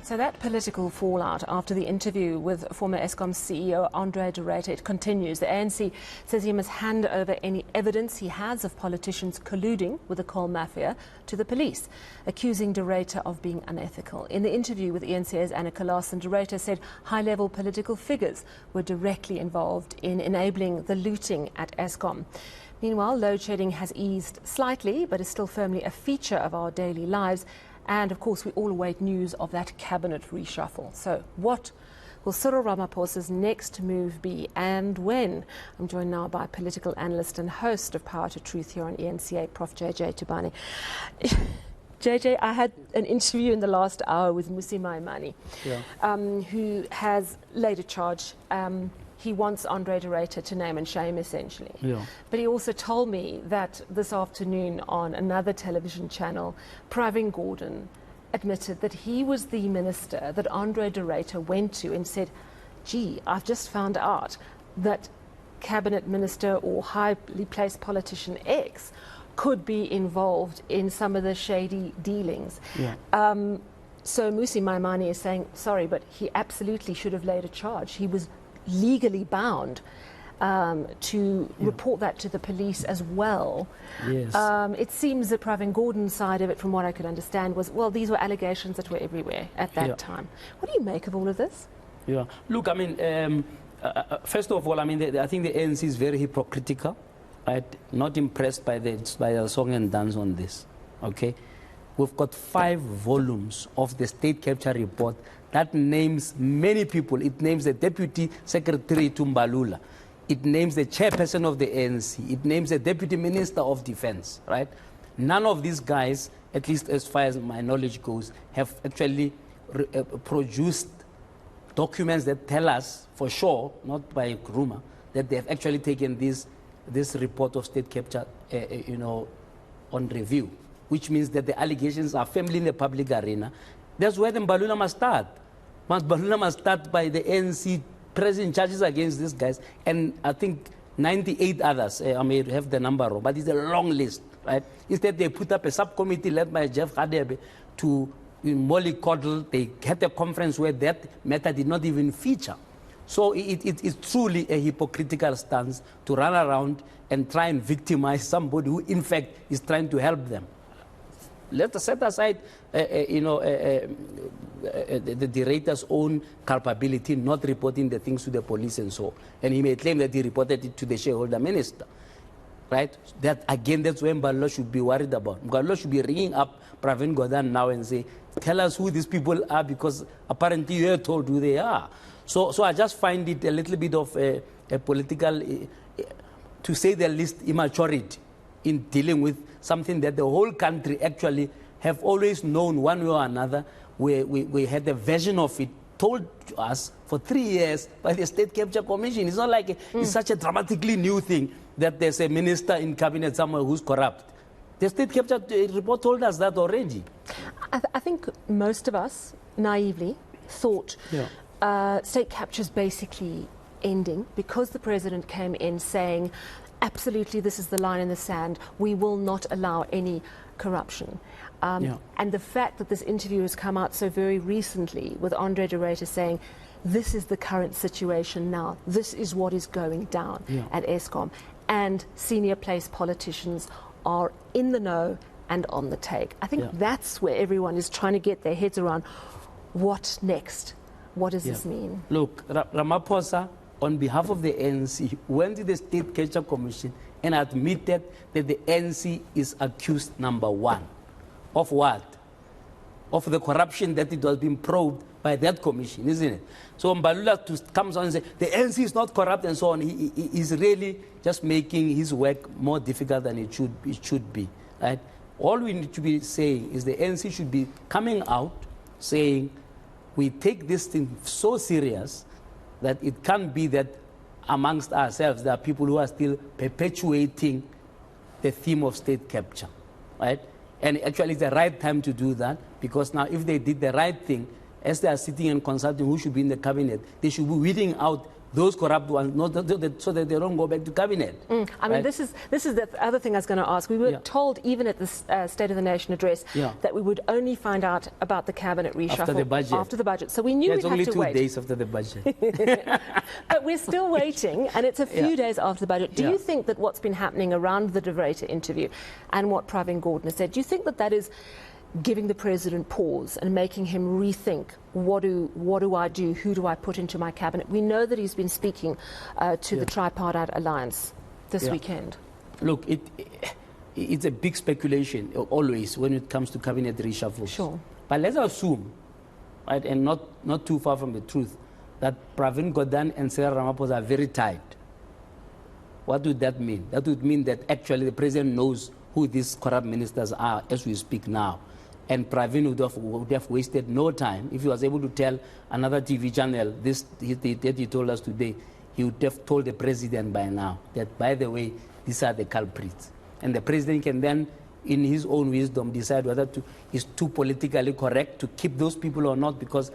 So that political fallout after the interview with former Eskom CEO André de Ruyter, it continues. The ANC says he must hand over any evidence he has of politicians colluding with the coal mafia to the police, accusing de Ruyter of being unethical. In the interview with eNCA's Annika Larsen, de Ruyter said high-level political figures were directly involved in enabling the looting at Eskom. Meanwhile, load shedding has eased slightly, but is still firmly a feature of our daily lives. And, of course, we all await news of that cabinet reshuffle. So what will Cyril Ramaphosa's next move be, and when? I'm joined now by political analyst and host of Power to Truth here on eNCA, Prof. JJ Tabane. JJ, I had an interview in the last hour with Mmusi Maimane, who has laid a charge. He wants André de Ruyter to name and shame, essentially. Yeah. But he also told me that this afternoon on another television channel, Pravin Gordhan admitted that he was the minister that André de Ruyter went to and said, gee, I've just found out that cabinet minister or highly placed politician X could be involved in some of the shady dealings. Yeah. So Mmusi Maimane is saying, sorry, but he absolutely should have laid a charge. He was legally bound to report that to the police as well. Yes. It seems that Pravin Gordhan's side of it, from what I could understand, was, well, these were allegations that were everywhere at that time. What do you make of all of this? Yeah. Look, I mean, first of all, I mean, I think the ANC is very hypocritical. Right? Not impressed by the song and dance on this. Okay? We've got 5 volumes of the state capture report that names many people. It names the Deputy Secretary to Mbalula. It names the chairperson of the ANC. It names the Deputy Minister of Defense, right? None of these guys, at least as far as my knowledge goes, have actually produced documents that tell us for sure, not by rumor, that they have actually taken this report of state capture, on review, which means that the allegations are firmly in the public arena. That's where the Mbalula must start. Mbalula must start by the ANC pressing charges against these guys, and I think 98 others. I may have the number wrong, but it's a long list, right? Instead, they put up a subcommittee led by Jeff Hadebe to mollycoddle. They had a conference where that matter did not even feature. So it's truly a hypocritical stance to run around and try and victimize somebody who, in fact, is trying to help them. Let's set aside, the director's own culpability, not reporting the things to the police and so. And he may claim that he reported it to the shareholder minister, right? That again, that's where Mbalula should be worried about. Mbalula should be ringing up Pravin Gordhan now and say, tell us who these people are, because apparently you are told who they are. So I just find it a little bit of a political, to say the least, immaturity in dealing with something that the whole country actually have always known one way or another. We had a version of it told to us for 3 years by the State Capture Commission. It's not like it's such a dramatically new thing that there's a minister in cabinet somewhere who's corrupt. The State Capture report told us that already. I think most of us naively thought state capture is basically ending because the president came in saying, absolutely, this is the line in the sand. We will not allow any corruption. And the fact that this interview has come out so very recently with André de Ruyter saying, this is the current situation now. This is what is going down at Eskom. And senior place politicians are in the know and on the take. I think that's where everyone is trying to get their heads around. What next? What does this mean? Look, Ramaphosa, on behalf of the ANC, went to the State Capture Commission and admitted that the ANC is accused, number 1. Of what? Of the corruption that it was being probed by that commission, isn't it? So Mbalula comes on and says, the ANC is not corrupt and so on. He is really just making his work more difficult than it should be, right? All we need to be saying is the ANC should be coming out saying, we take this thing so serious that it can't be that amongst ourselves there are people who are still perpetuating the theme of state capture, right? And actually it's the right time to do that, because now if they did the right thing, as they are sitting and consulting who should be in the cabinet, they should be weeding out those corrupt ones, so that they don't go back to cabinet. I mean, right? this is the other thing I was going to ask. We were told, even at the State of the Nation address, that we would only find out about the cabinet reshuffle after the budget. So we knew we'd have to wait. It's only 2 days after the budget. But we're still waiting, and it's a few days after the budget. Do you think that what's been happening around the De Ruyter interview and what Pravin Gordhan has said, do you think that that is giving the president pause and making him rethink, what do I do, who do I put into my cabinet? We know that he's been speaking to the Tripartite Alliance this weekend. Look, it's a big speculation always when it comes to cabinet reshuffles. Sure. But let's assume, right, and not too far from the truth, that Pravin Gordhan and Cyril Ramaphosa are very tight. What would that mean? That would mean that actually the president knows who these corrupt ministers are as we speak now. And Pravin would have wasted no time. If he was able to tell another TV channel that he told us today, he would have told the president by now that, by the way, these are the culprits. And the president can then, in his own wisdom, decide whether he's too politically correct to keep those people or not, because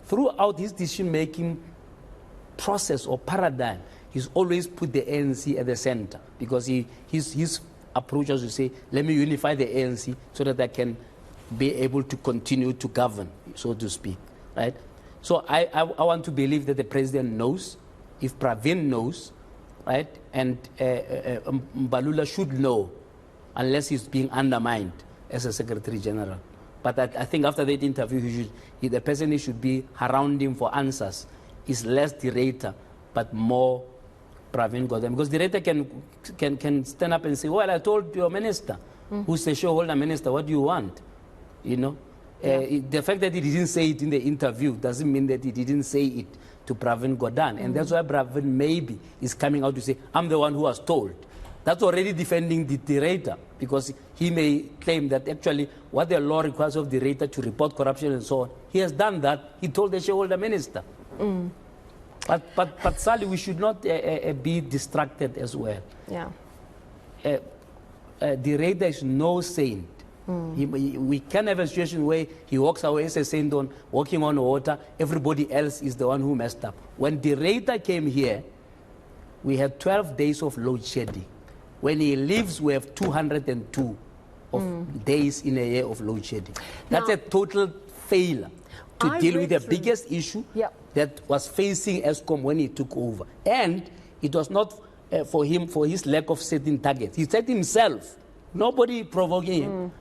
throughout his decision-making process or paradigm, he's always put the ANC at the center, because his approach is to say, let me unify the ANC so that I can be able to continue to govern, so to speak, right? So I want to believe that the president knows, if Pravin knows, right, and Mbalula should know, unless he's being undermined as a Secretary General. But I think after that interview, the person who should be around him for answers is less De Ruyter, but more Pravin Gordhan. Because De Ruyter can stand up and say, well, I told your minister, who's the shareholder minister, what do you want? You know, the fact that he didn't say it in the interview doesn't mean that he didn't say it to Pravin Gordhan. And that's why Pravin maybe is coming out to say, I'm the one who was told. That's already defending the De Ruyter, because he may claim that actually what the law requires of De Ruyter to report corruption and so on, he has done that. He told the shareholder minister. But Sally, we should not be distracted as well. Yeah. De Ruyter is no saint. We can have a situation where he walks away as a saint walking on water. Everybody else is the one who messed up. When De Ruyter came here, we had 12 days of load shedding. When he leaves, we have 202 of days in a year of load shedding. That's a total failure to deal with the biggest issue that was facing Eskom when he took over. And it was not for him, for his lack of setting targets. He set himself, nobody provoking him,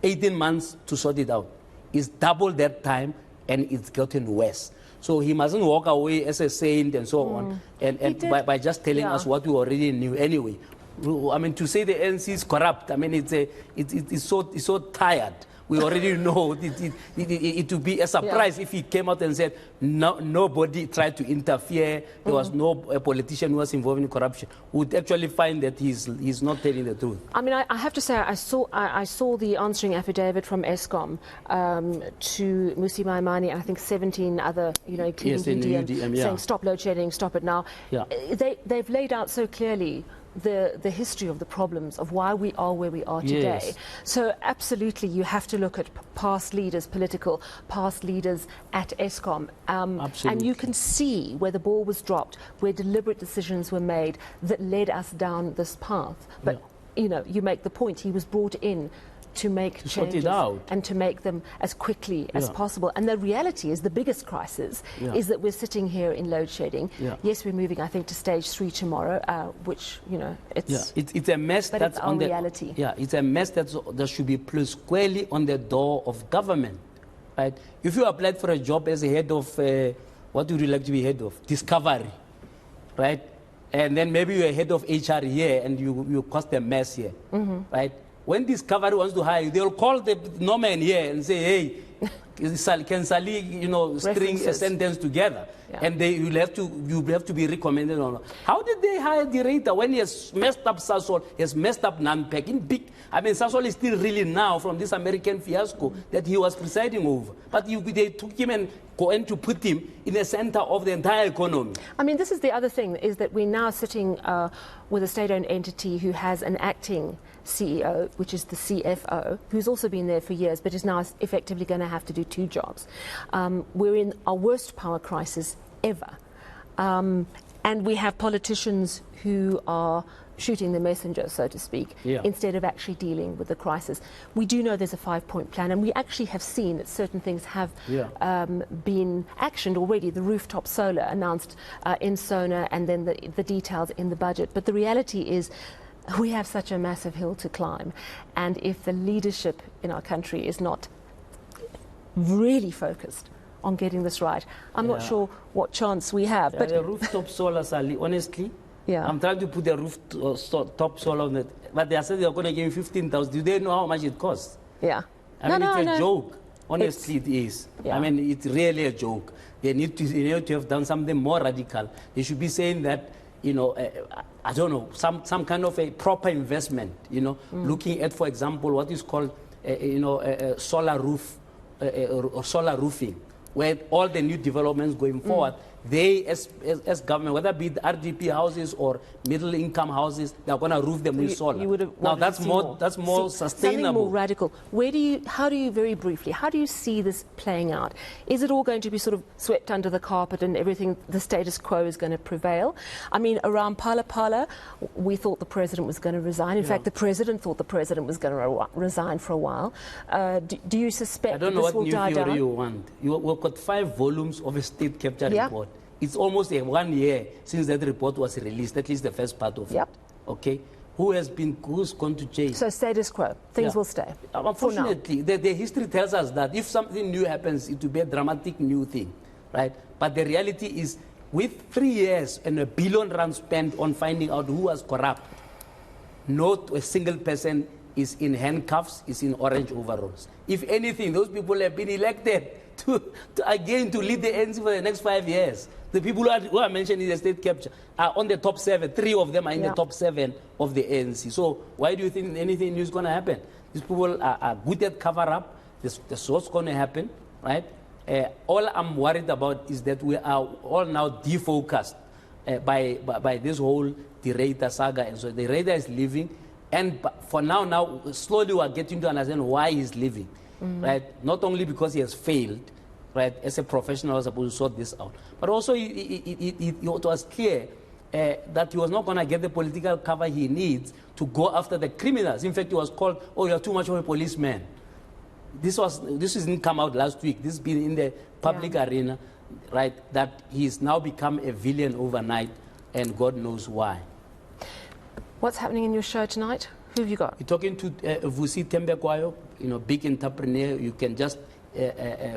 18 months to sort it out. It's double that time, and it's gotten worse. So he mustn't walk away as a saint and so on, and by just telling us what we already knew anyway. I mean, to say the ANC is corrupt, I mean, it's so tired. We already know it would be a surprise if he came out and said nobody tried to interfere, there was no politician who was involved in corruption. Would actually find that he's not telling the truth. I mean, I have to say, I saw the answering affidavit from Eskom to Musi Maimane and I think 17 other, including UDM, saying stop load shedding, stop it now. They've laid out so clearly the history of the problems of why we are where we are today. So absolutely you have to look at past leaders, past leaders at Eskom, and you can see where the ball was dropped, where deliberate decisions were made that led us down this path. But you make the point, he was brought in to make changes and to make them as quickly as possible. And the reality is, the biggest crisis is that we're sitting here in load shedding. Yes, we're moving, I think, to stage 3 tomorrow, which, it's a mess that's on the reality. It's a mess that should be placed squarely on the door of government, right? If you applied for a job as a head of, what would you like to be head of? Discovery, right? And then maybe you're head of HR here and you caused a mess here, right? When Discovery wants to hire you, they'll call the Norman here and say, hey, can Sally, string a sentence together? And you'll have to be recommended or not. How did they hire De Ruyter when he has messed up Sasol, he has messed up Nampek? I mean, Sasol is still reeling now from this American fiasco that he was presiding over. But they took him and going to put him in the center of the entire economy. I mean, this is the other thing, is that we're now sitting with a state-owned entity who has an acting CEO, which is the CFO, who's also been there for years, but is now effectively going to have to do 2 jobs. We're in our worst power crisis ever. And we have politicians who are shooting the messenger, so to speak, instead of actually dealing with the crisis. We do know there's a 5-point plan, and we actually have seen that certain things have been actioned already. The rooftop solar announced in SONA, and then the details in the budget. But the reality is we have such a massive hill to climb, and if the leadership in our country is not really focused on getting this right, I'm not sure what chance we have. But the rooftop solar, Sally, honestly, I'm trying to put the rooftop solar on it, but they said they're going to give me 15,000. Do they know how much it costs? Yeah. I mean, it's a joke. Honestly, it is. I mean, it's really a joke. They need to have done something more radical. They should be saying that, you know, I don't know, some kind of a proper investment, you know, looking at, for example, what is called, solar roof or solar roofing, where all the new developments going forward, they, as government, whether it be the RDP houses or middle-income houses, they're going to roof them with solar. Now, that's more sustainable. Something more radical. How do you, very briefly, how do you see this playing out? Is it all going to be sort of swept under the carpet and everything, the status quo is going to prevail? I mean, around Phala, we thought the president was going to resign. In fact, the president thought the president was going to resign for a while. Do you suspect that this will die down? I don't know what new theory you want. We've got 5 volumes of a state capture report. It's almost 1 year since that report was released, at least the first part of it. Okay? Who's gone to jail? So status quo, things will stay. Unfortunately, the history tells us that if something new happens, it will be a dramatic new thing, right? But the reality is, with 3 years and R1 billion spent on finding out who was corrupt, not a single person is in handcuffs, is in orange overalls. If anything, those people have been elected to lead the ANC for the next 5 years. The people who are mentioned in the state capture are on the top 7. 3 of them are in the top 7 of the ANC. So why do you think anything new is going to happen? These people are good at cover-up. That's what's going to happen, right? All I'm worried about is that we are all now defocused by this whole De Ruyter saga. And so De Ruyter is leaving. And for now, slowly we are getting to understand why he's leaving, right? Not only because he has failed, right, as a professional, was supposed to sort this out, but also it was clear that he was not going to get the political cover he needs to go after the criminals. In fact, he was called, "Oh, you're too much of a policeman." This didn't come out last week. This has been in the public arena, right? That he's now become a villain overnight, and God knows why. What's happening in your show tonight? Who have you got? You're talking to Vusi Tembekwayo, big entrepreneur. You can just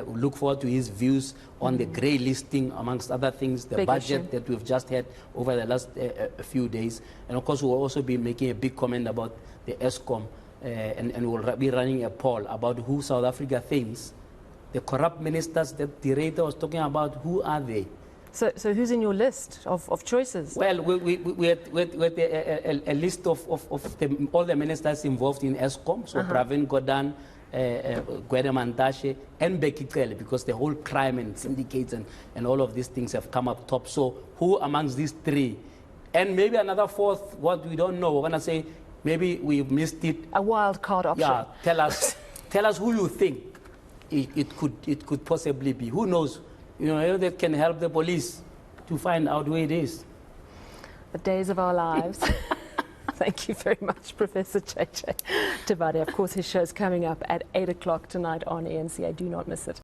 look forward to his views on the grey listing, amongst other things, the budget that we've just had over the last few days. And of course, we'll also be making a big comment about the Eskom, and we'll be running a poll about who South Africa thinks, the corrupt ministers that De Ruyter was talking about, who are they? So who's in your list of choices? Well, we had a list of all the ministers involved in Eskom, so Pravin Gordhan, Gwede Mantashe, and Becky Cele, because the whole crime and syndicates and all of these things have come up top. So who amongst these 3? And maybe another 4th, what we don't know. We're going to say maybe we missed it. A wild card option. Yeah, tell us who you think it could possibly be. Who knows? That can help the police to find out who it is. The days of our lives. Thank you very much, Professor JJ Tabane. Of course, his show's coming up at 8 o'clock tonight on eNCA. Do not miss it.